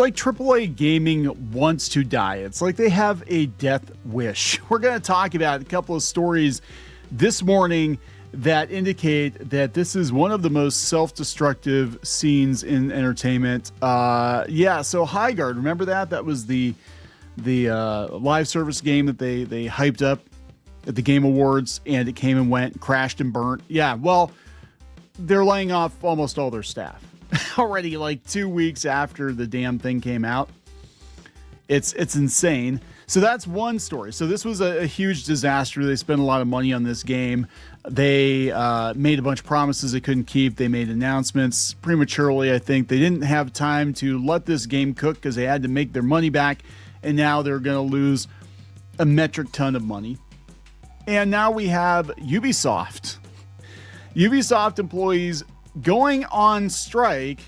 like AAA gaming wants to die. It's like they have a death wish. We're going to talk about a couple of stories this morning that indicate that this is one of the most self-destructive scenes in entertainment. So Highguard, remember that? That was the live service game that they hyped up at the Game Awards, and it came and went, crashed and burnt. Yeah, well, they're laying off almost all their staff already, like 2 weeks after the damn thing came out. It's insane. So that's one story. So this was a huge disaster. They spent a lot of money on this game. They made a bunch of promises they couldn't keep. They made announcements prematurely, I think. They didn't have time to let this game cook because they had to make their money back, and now they're going to lose a metric ton of money. And now we have Ubisoft. Ubisoft employees going on strike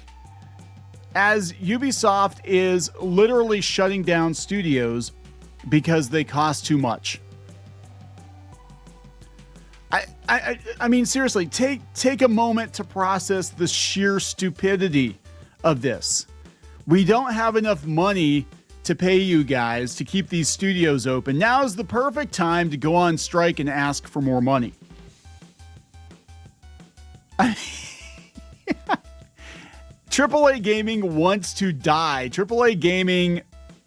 as Ubisoft is literally shutting down studios because they cost too much. I mean, seriously, take a moment to process the sheer stupidity of this. We don't have enough money to pay you guys to keep these studios open. Now is the perfect time to go on strike and ask for more money. AAA gaming wants to die. AAA gaming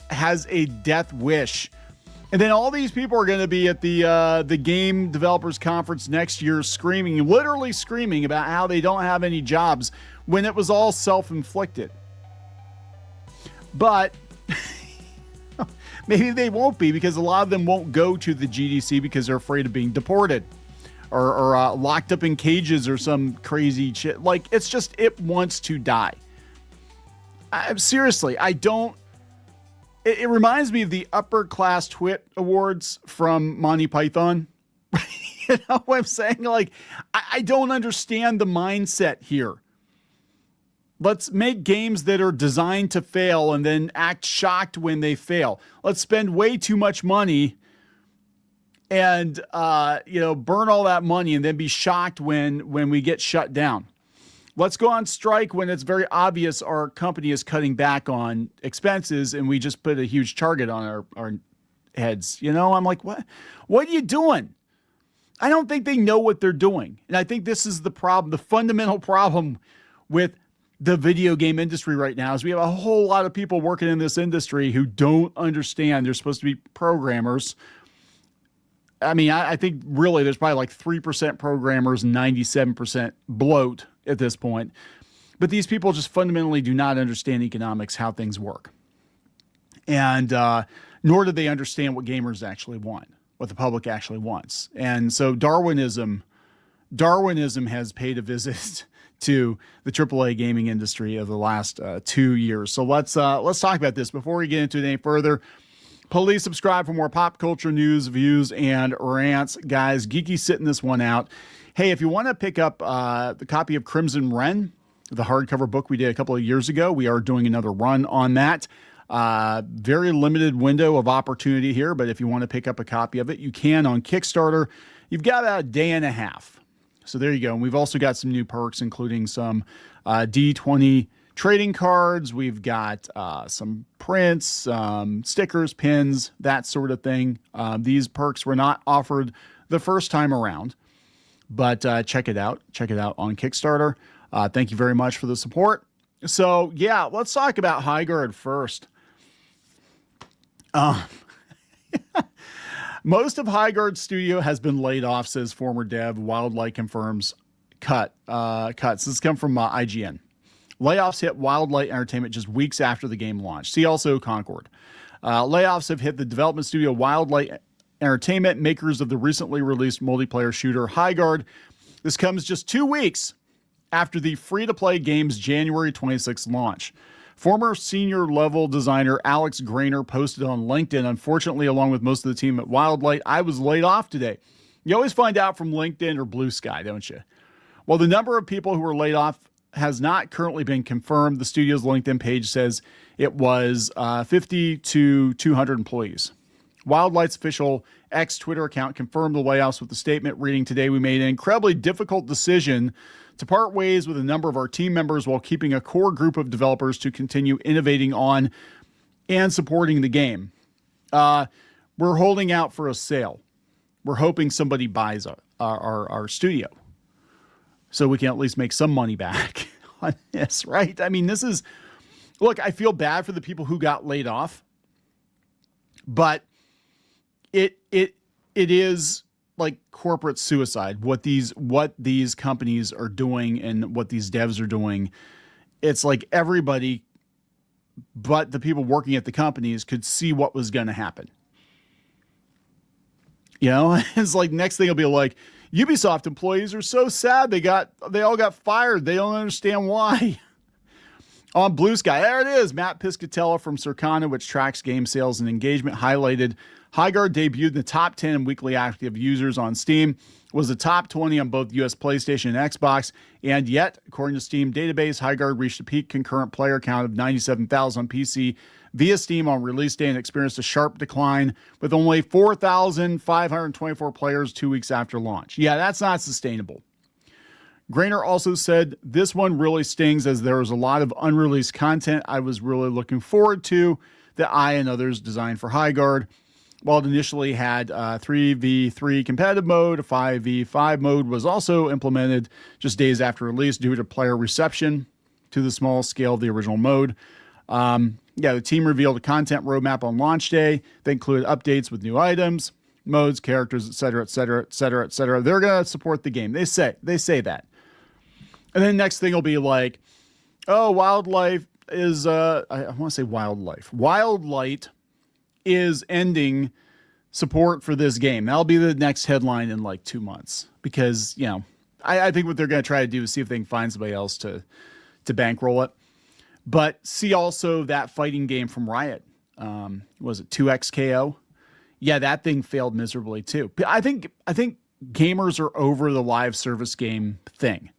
has a death wish. And then all these people are going to be at the Game Developers Conference next year literally screaming about how they don't have any jobs when it was all self-inflicted. But maybe they won't be, because a lot of them won't go to the GDC because they're afraid of being deported or locked up in cages or some crazy shit. Like, it wants to die. Seriously, it reminds me of the Upper Class Twit Awards from Monty Python. You know what I'm saying? Like, I don't understand the mindset here. Let's make games that are designed to fail and then act shocked when they fail. Let's spend way too much money and burn all that money and then be shocked when we get shut down. Let's go on strike when it's very obvious our company is cutting back on expenses and we just put a huge target on our heads. You know, I'm like, what are you doing? I don't think they know what they're doing. And I think this is the problem. The fundamental problem with the video game industry right now is we have a whole lot of people working in this industry who don't understand. They're supposed to be programmers. I mean, I think really there's probably like 3% programmers and 97% bloat at this point. But these people just fundamentally do not understand economics, how things work. And nor do they understand what gamers actually want, what the public actually wants. And so Darwinism has paid a visit to the AAA gaming industry of the last 2 years. So let's talk about this before we get into it any further. Please subscribe for more pop culture news, views, and rants. Guys, Geeky sitting this one out. Hey, if you want to pick up the copy of Crimson Wren, the hardcover book we did a couple of years ago, we are doing another run on that. Very limited window of opportunity here, but if you want to pick up a copy of it, you can on Kickstarter. You've got about a day and a half. So there you go. And we've also got some new perks, including some D20 trading cards. We've got some prints, stickers, pins, that sort of thing. These perks were not offered the first time around, but check it out. Check it out on Kickstarter. Thank you very much for the support. So yeah, let's talk about Highguard first. Most of Highguard's studio has been laid off, says former dev. Wildlight confirms cuts. This comes from IGN. Layoffs hit Wildlight Entertainment just weeks after the game launched. See also Concord. Layoffs have hit the development studio Wildlight Entertainment, makers of the recently released multiplayer shooter Highguard. This comes just 2 weeks after the free-to-play game's January 26th launch. Former senior level designer Alex Grainer posted on LinkedIn, unfortunately, along with most of the team at Wildlight, I was laid off today. You always find out from LinkedIn or Blue Sky, don't you? Well, the number of people who were laid off has not currently been confirmed. The studio's LinkedIn page says it was 50 to 200 employees. Wildlight's official X Twitter account confirmed the layoffs with the statement reading, "Today we made an incredibly difficult decision to part ways with a number of our team members while keeping a core group of developers to continue innovating on and supporting the game. We're holding out for a sale. We're hoping somebody buys our studio so we can at least make some money back on this, right? I mean, look, I feel bad for the people who got laid off, but it is like corporate suicide. What these companies are doing and what these devs are doing. It's like everybody but the people working at the companies could see what was going to happen. You know, it's like next thing will be like, Ubisoft employees are so sad they all got fired. They don't understand why. On Blue Sky, there it is. Matt Piscatella from Circana, which tracks game sales and engagement, highlighted Highguard debuted in the top 10 weekly active users on Steam, was the top 20 on both US PlayStation and Xbox, and yet, according to Steam database, Highguard reached a peak concurrent player count of 97,000 on PC via Steam on release day and experienced a sharp decline with only 4,524 players 2 weeks after launch. Yeah, that's not sustainable. Grainer also said, this one really stings as there was a lot of unreleased content I was really looking forward to that I and others designed for Highguard. While it initially had 3v3 competitive mode, a 5v5 mode was also implemented just days after release due to player reception to the small scale of the original mode. The team revealed a content roadmap on launch day that included updates with new items, modes, characters, etc., etc., etc., etc. They're going to support the game. They say that. And then next thing will be like, oh, Wildlight is, I want to say Wildlight. Wildlight is ending support for this game. That'll be the next headline in like 2 months because, you know, I think what they're going to try to do is see if they can find somebody else to bankroll it. But see also that fighting game from Riot. Was it 2XKO? Yeah, that thing failed miserably too. I think gamers are over the live service game thing.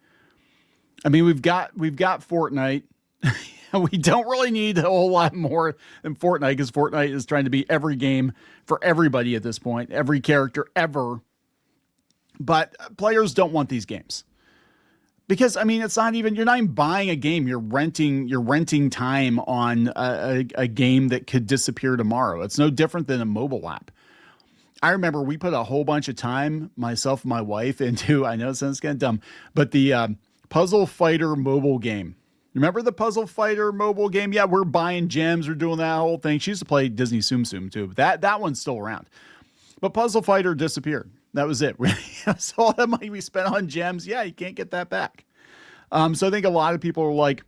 I mean, we've got Fortnite. We don't really need a whole lot more than Fortnite because Fortnite is trying to be every game for everybody at this point, every character ever. But players don't want these games because, I mean, you're not even buying a game. You're renting time on a game that could disappear tomorrow. It's no different than a mobile app. I remember we put a whole bunch of time, myself and my wife, into, I know it sounds kind of dumb, but the Puzzle Fighter mobile game. Remember the Puzzle Fighter mobile game? Yeah, we're buying gems. We're doing that whole thing. She used to play Disney Tsum Tsum too. But that one's still around. But Puzzle Fighter disappeared. That was it. So all that money we spent on gems, yeah, you can't get that back. So I think a lot of people are like,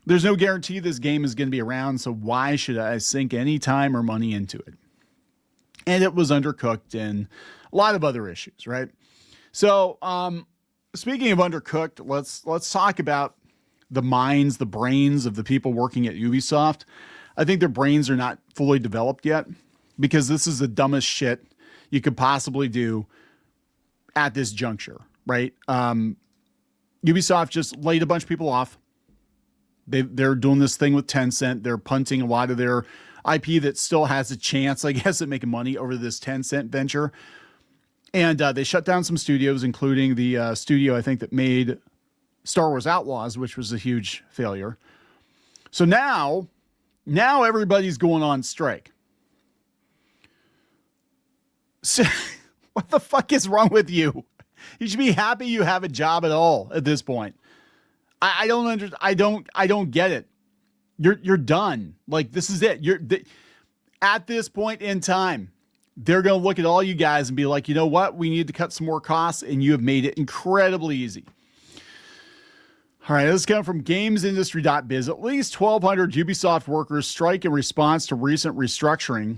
there's no guarantee this game is going to be around, so why should I sink any time or money into it? And it was undercooked and a lot of other issues, right? So speaking of undercooked, let's talk about the minds, the brains of the people working at Ubisoft. I think their brains are not fully developed yet because this is the dumbest shit you could possibly do at this juncture, right? Ubisoft just laid a bunch of people off. They're doing this thing with Tencent. They're punting a lot of their IP that still has a chance, I guess, at making money over this Tencent venture. And they shut down some studios, including the studio, I think, that made Star Wars Outlaws, which was a huge failure. So now everybody's going on strike. So, what the fuck is wrong with you? You should be happy you have a job at all at this point. I don't get it. You're done. Like, this is it. At this point in time, they're going to look at all you guys and be like, you know what? We need to cut some more costs, and you have made it incredibly easy. All right, this is coming from gamesindustry.biz. At least 1,200 Ubisoft workers strike in response to recent restructuring.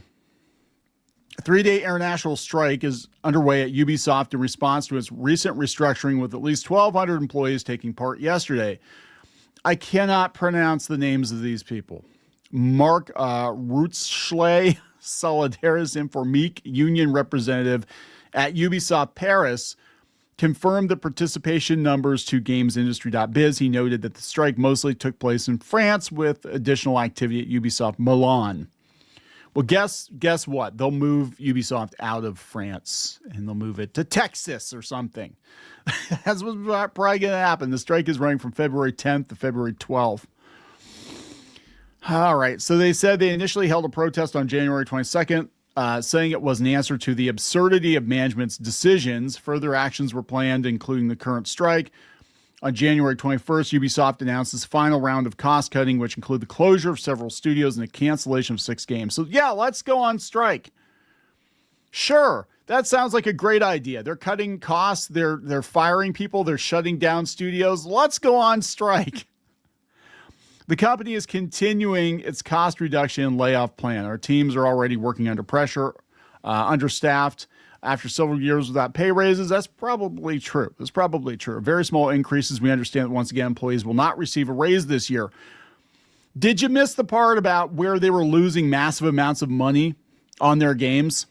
A 3-day international strike is underway at Ubisoft in response to its recent restructuring, with at least 1,200 employees taking part yesterday. I cannot pronounce the names of these people. Mark Rutzschley, Solidaris Informique union representative at Ubisoft Paris, confirmed the participation numbers to gamesindustry.biz. He noted that the strike mostly took place in France with additional activity at Ubisoft Milan. Well, guess what? They'll move Ubisoft out of France and they'll move it to Texas or something. That's what's probably going to happen. The strike is running from February 10th to February 12th. All right. So they said they initially held a protest on January 22nd, saying it was an answer to the absurdity of management's decisions. Further actions were planned, including the current strike. On January 21st, Ubisoft announced its final round of cost cutting, which include the closure of several studios and the cancellation of 6 games. So yeah, let's go on strike. Sure, that sounds like a great idea. They're cutting costs. They're firing people. They're shutting down studios. Let's go on strike. The company is continuing its cost reduction and layoff plan. Our teams are already working under pressure, understaffed. After several years without pay raises, that's probably true. That's probably true. Very small increases. We understand that once again, employees will not receive a raise this year. Did you miss the part about where they were losing massive amounts of money on their games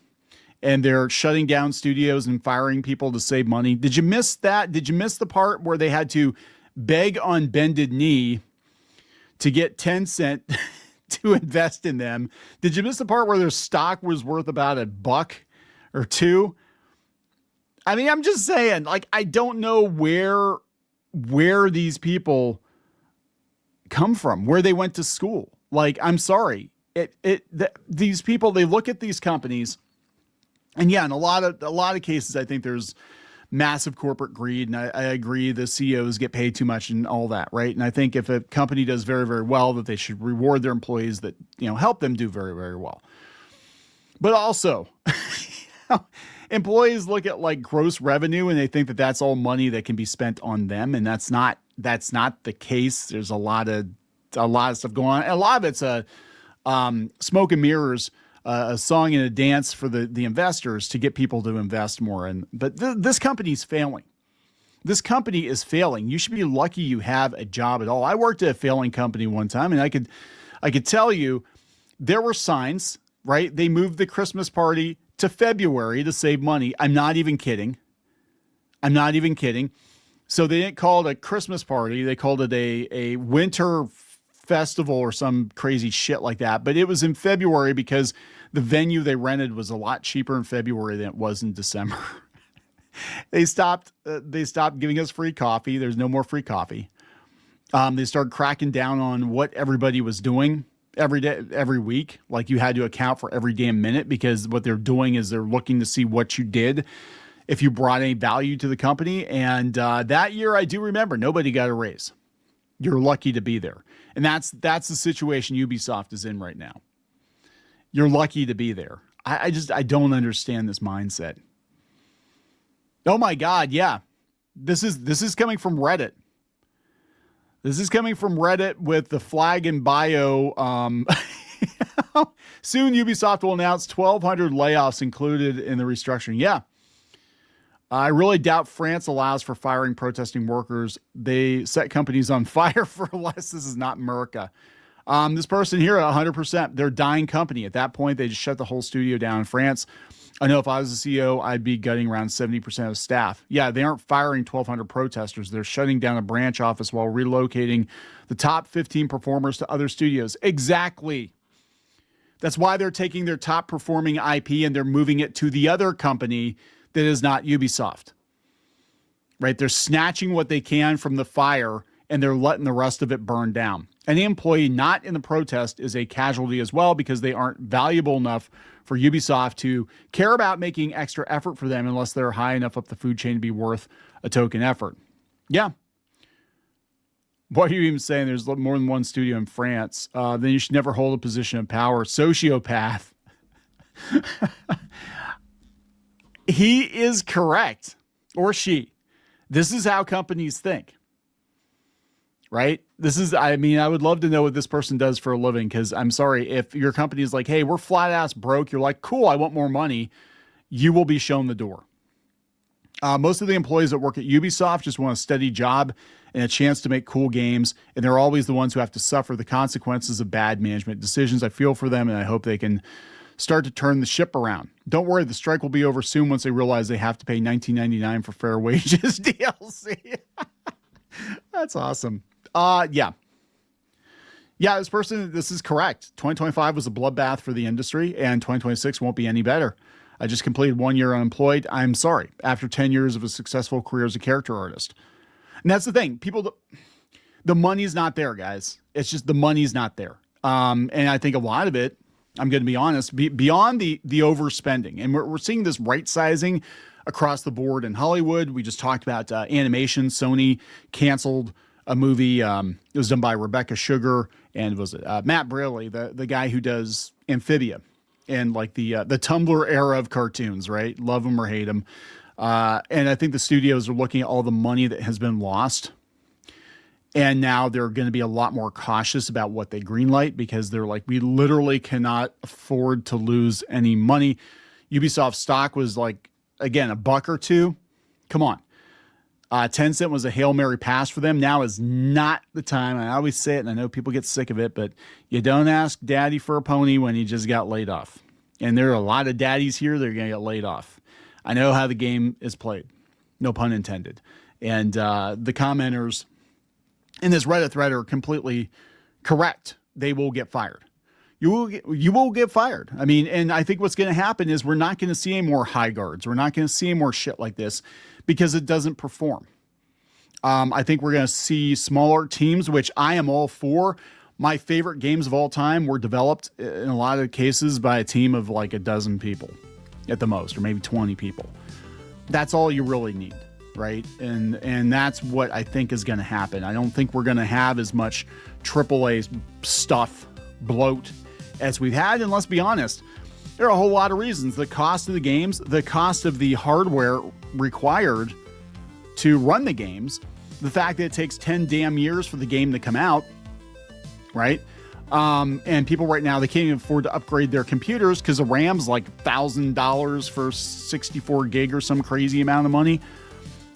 and they're shutting down studios and firing people to save money? Did you miss that? Did you miss the part where they had to beg on bended knee to get Tencent to invest in them? Did you miss the part where their stock was worth about $1 or $2? I mean, I'm just saying, like, I don't know where these people come from, where they went to school. Like, I'm sorry. These people, they look at these companies, and yeah, in a lot of cases, I think there's massive corporate greed. And I agree the CEOs get paid too much and all that, right? And I think if a company does very, very well, that they should reward their employees that, help them do very, very well. But also, employees look at like gross revenue and they think that that's all money that can be spent on them. And that's not the case. There's a lot of stuff going on. And a lot of it's smoke and mirrors, a song and a dance for the investors to get people to invest more. But this company's failing. This company is failing. You should be lucky you have a job at all. I worked at a failing company one time, and I could tell you there were signs, right? They moved the Christmas party to February to save money. I'm not even kidding. So they didn't call it a Christmas party. They called it a winter festival or some crazy shit like that. But it was in February because the venue they rented was a lot cheaper in February than it was in December. They stopped giving us free coffee. There's no more free coffee. They started cracking down on what everybody was doing every day, every week. Like you had to account for every damn minute because what they're doing is they're looking to see what you did, if you brought any value to the company. And that year, I do remember nobody got a raise. You're lucky to be there. And that's the situation Ubisoft is in right now. You're lucky to be there. I don't understand this mindset. Oh my God, yeah. This is coming from Reddit. This is coming from Reddit with the flag and bio. Soon Ubisoft will announce 1,200 layoffs included in the restructuring. Yeah. I really doubt France allows for firing protesting workers. They set companies on fire for less. This is not America. This person here, 100%, they're a dying company. At that point, they just shut the whole studio down in France. I know if I was the CEO, I'd be gutting around 70% of staff. Yeah, they aren't firing 1,200 protesters. They're shutting down a branch office while relocating the top 15 performers to other studios. Exactly. That's why they're taking their top performing IP and they're moving it to the other company that is not Ubisoft. Right? They're snatching what they can from the fire and they're letting the rest of it burn down. Any employee not in the protest is a casualty as well because they aren't valuable enough for Ubisoft to care about making extra effort for them unless they're high enough up the food chain to be worth a token effort. Yeah. What are you even saying? There's more than one studio in France. Then you should never hold a position of power. Sociopath. He is correct. Or she. This is how companies think. Right? I would love to know what this person does for a living because I'm sorry, if your company is like, hey, we're flat ass broke, you're like, cool, I want more money, you will be shown the door. Most of the employees that work at Ubisoft just want a steady job and a chance to make cool games, and they're always the ones who have to suffer the consequences of bad management decisions. I feel for them, and I hope they can start to turn the ship around. Don't worry, the strike will be over soon once they realize they have to pay $19.99 for fair wages DLC. That's awesome. Yeah. Yeah, this is correct. 2025 was a bloodbath for the industry, and 2026 won't be any better. I just completed 1 year unemployed. I'm sorry. After 10 years of a successful career as a character artist. And that's the thing. The money's not there, guys. It's just the money's not there. And I think a lot of it, I'm going to be honest, beyond the overspending. And we're seeing this right sizing across the board in Hollywood. We just talked about animation. Sony canceled a movie. It was done by Rebecca Sugar and was it Matt Braley, the guy who does Amphibia and like the Tumblr era of cartoons, right? Love them or hate them. And I think the studios are looking at all the money that has been lost. And now they're going to be a lot more cautious about what they greenlight because they're like, we literally cannot afford to lose any money. Ubisoft stock was like, again, $1 or $2. Come on. 10 cent was a Hail Mary pass for them. Now is not the time. I always say it, and I know people get sick of it, but you don't ask daddy for a pony when he just got laid off. And there are a lot of daddies here that are going to get laid off. I know how the game is played. No pun intended. And the commenters in this Reddit thread are completely correct. They will get fired. You will get fired. I mean, and I think what's going to happen is we're not going to see any more Highguards. We're not going to see any more shit like this because it doesn't perform. I think we're going to see smaller teams, which I am all for. My favorite games of all time were developed in a lot of cases by a team of like a dozen people at the most, or maybe 20 people. That's all you really need, right? And that's what I think is going to happen. I don't think we're going to have as much AAA stuff bloat as we've had. And let's be honest, there are a whole lot of reasons. The cost of the games, the cost of the hardware required to run the games, the fact that it takes 10 damn years for the game to come out, right? And people right now, they can't even afford to upgrade their computers because the RAM's like $1,000 for 64 gig or some crazy amount of money.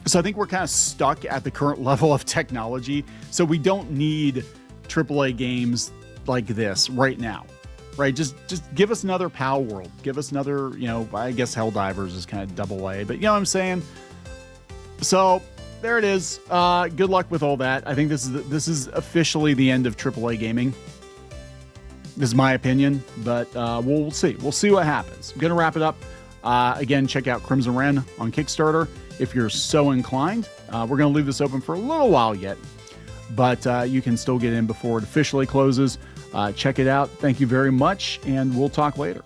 So I think we're kind of stuck at the current level of technology. So we don't need AAA games like this right now, right? Just give us another PAL World. Give us another, I guess Helldivers is kind of AA, but you know what I'm saying? So there it is. Good luck with all that. I think this is officially the end of AAA gaming. This is my opinion, but we'll see. We'll see what happens. I'm going to wrap it up. Again, check out Crimson Wren on Kickstarter if you're so inclined. We're going to leave this open for a little while yet, but you can still get in before it officially closes. Check it out. Thank you very much, and we'll talk later.